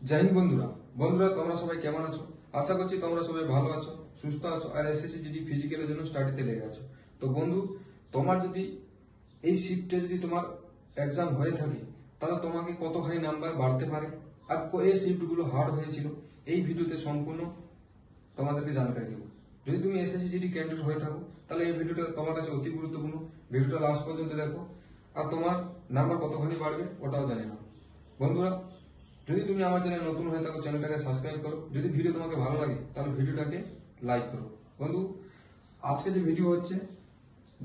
জয় হিন্দ বন্ধুরা। বন্ধুরা তোমরা সবাই কেমন আছো? আশা করছি তোমরা সবাই ভালো আছো, সুস্থ আছো আর এসএসসি জিডি ফিজিক্যালের জন্য স্টাডিতে লেগে আছো। তো বন্ধু, তোমার যদি এই শিফটে যদি তোমার এক্সাম হয়ে থাকে তাহলে তোমাকে কতখানি নাম্বার বাড়তে পারে আর এই শিফটগুলো হার্ড হয়েছিল এই ভিডিওতে সম্পূর্ণ তোমাদেরকে জানকারি দেবো। যদি তুমি এসএসসি জিডি ক্যান্ডিডেট হয়ে থাকো তাহলে এই ভিডিওটা তোমার কাছে অতি গুরুত্বপূর্ণ। ভিডিওটা লাস্ট পর্যন্ত দেখো আর তোমার নাম্বার কতখানি বাড়বে ওটাও জানি না। বন্ধুরা, যদি তুমি আমার চ্যানেল নতুন হয়ে থাকো চ্যানেলটাকে সাবস্ক্রাইব করো। যদি ভিডিও তোমাকে ভালো লাগে তাহলে ভিডিওটাকে লাইক করো। বন্ধু, আজকে যে ভিডিও হচ্ছে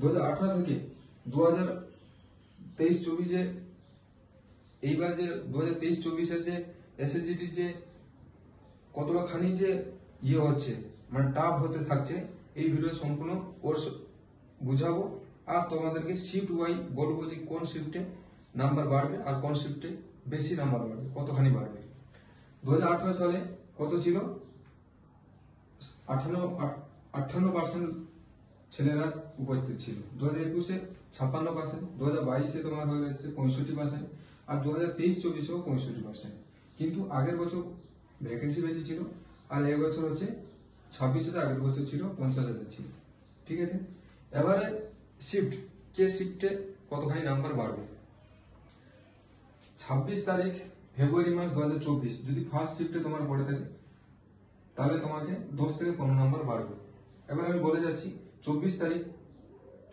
2018 থেকে 2023-24 যে এইবার যে 2023-24 যে এসএসজিডি যে কতটা খানি যে হচ্ছে মানে টাফ হতে থাকছে এই ভিডিও সম্পূর্ণ কোর্স বুঝাবো আর তোমাদেরকে শিফট ওয়াই বলবো যে কোন শিফটে নাম্বার বাড়বে আর কোন শিফটে বেশি নাম্বার বাড়বে, কতখানি বাড়বে। 2018 সালে কত ছিল? 58% ছেলেরা উপস্থিত ছিল। 2021-এ 56%, 2022-এ তোমার হয়ে গেছে 65% আর 2023-24-এও 65%। কিন্তু আগের বছর ভ্যাকেন্সি বেশি ছিল আর এই বছর হচ্ছে 26-এ, আগের বছর ছিল 50,000 ছিল। ঠিক আছে, এবারে শিফট, কে শিফটে কতখানি নাম্বার বাড়বে। 26 তারিখ ফেব্রুয়ারি মাস 2024 যদি ফার্স্ট শিফটে তোমার পড়ে থাকে তাহলে তোমাকে 10 থেকে 15 নম্বর বাড়বে। এবার আমি বলে যাচ্ছি 24 তারিখ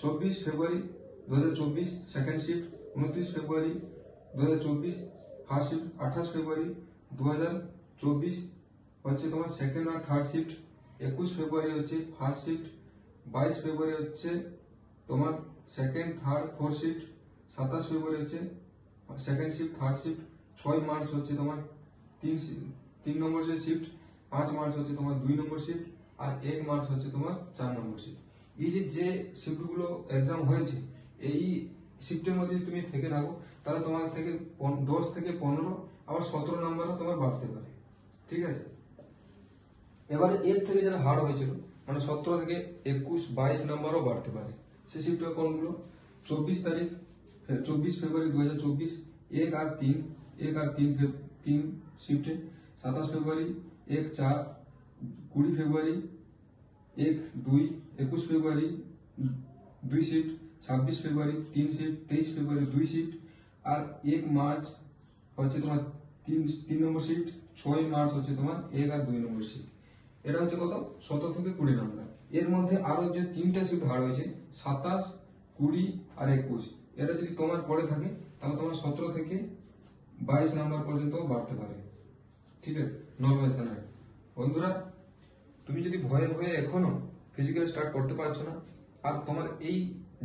24 ফেব্রুয়ারি 2024 সেকেন্ড শিফট, 29 ফেব্রুয়ারি 2024 ফার্স্ট শিফট, 28 ফেব্রুয়ারি 2024 হচ্ছে তোমার সেকেন্ড আর থার্ড শিফট, 21 ফেব্রুয়ারি হচ্ছে ফার্স্ট শিফট, 22 ফেব্রুয়ারি হচ্ছে তোমার সেকেন্ড থার্ড ফোর্থ শিফট, 27 ফেব্রুয়ারি হচ্ছে second shift third shift, 6 March হচ্ছে তোমার 3 নম্বর শিফট, 5 মার্চ হচ্ছে তোমার 2 নম্বর শিফট আর 1 মার্চ হচ্ছে তোমার 4 নম্বর শিফট। এই যে শিফটগুলো এক্সাম হয়েছে এই শিফটের মধ্যে তুমি থেকে থাকো তাহলে তোমার থেকে 10 থেকে 15 আবার 17 নম্বরও তোমার বাড়তে পারে। ঠিক আছে, এবারে এর থেকে যারা হার্ড হয়েছিল মানে 17 থেকে 21, 22 নম্বরও বাড়তে পারে। সে শিফট কোনগুলো? 24 তারিখ 24 ফেব্রুয়ারি 2024 1 আর 3 শিফটে, 27 ফেব্রুয়ারি 1, 4, 20 ফেব্রুয়ারি 1, 2, 21 ফেব্রুয়ারি 2 শিফট, 26 ফেব্রুয়ারি 3 শিফট, 23 ফেব্রুয়ারি 2 শিফট আর 1 মার্চ হচ্ছে তোমার 3 নম্বর শিফট, 6 মার্চ হচ্ছে তোমার 1 আর 2 নম্বর শিফট। এটা হচ্ছে কত? 17 থেকে 20 নম্বর। এর মধ্যে আরো যে 3টা শিফট হার হয়েছে 27, 20 আর 21, এটা যদি তোমার পড়ে থাকে তাহলে তোমার 17 থেকে 22 নম্বর পর্যন্ত বাড়তে পারে। ঠিক আছে, নর্মাল। বন্ধুরা, তুমি যদি ভয়ে ভয়ে এখনো ফিজিক্যাল স্টার্ট করতে পারছো না আর তোমার এই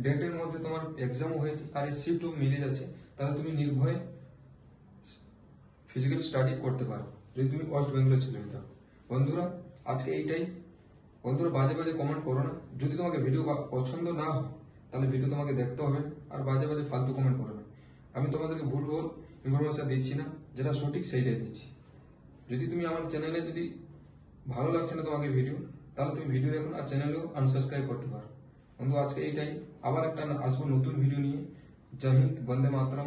ডেটের মধ্যে তোমার এক্সামও হয়েছে আর এই শিফটও মিলে যাচ্ছে তাহলে তুমি নির্ভয়ে ফিজিক্যাল স্টাডি করতে পারো যদি তুমি ওয়েস্ট বেঙ্গলে ছেলে হয়ে থাকো। বন্ধুরা, আজকে এইটাই। বন্ধুরা, বাজে বাজে কমেন্ট করো না। যদি তোমাকে ভিডিও পছন্দ না হয় তাহলে ভিডিও তোমাকে দেখতে হবে আর বাজে বাজে ফালতু কমেন্ট করো না। আমি তোমাদেরকে ভুল ইনফরমেশন দিচ্ছি না, যেটা সঠিক সেইটাই দিচ্ছি। যদি তুমি আমার চ্যানেলে যদি ভালো লাগছে না তোমাকে ভিডিও তাহলে তুমি ভিডিও দেখো আর চ্যানেলেও আনসাবস্ক্রাইব করতে পারো। বন্ধু, আজকে এইটাই। আবার একটা আসবো নতুন ভিডিও নিয়ে। জয় হিন্দ, বন্দে মাতরম।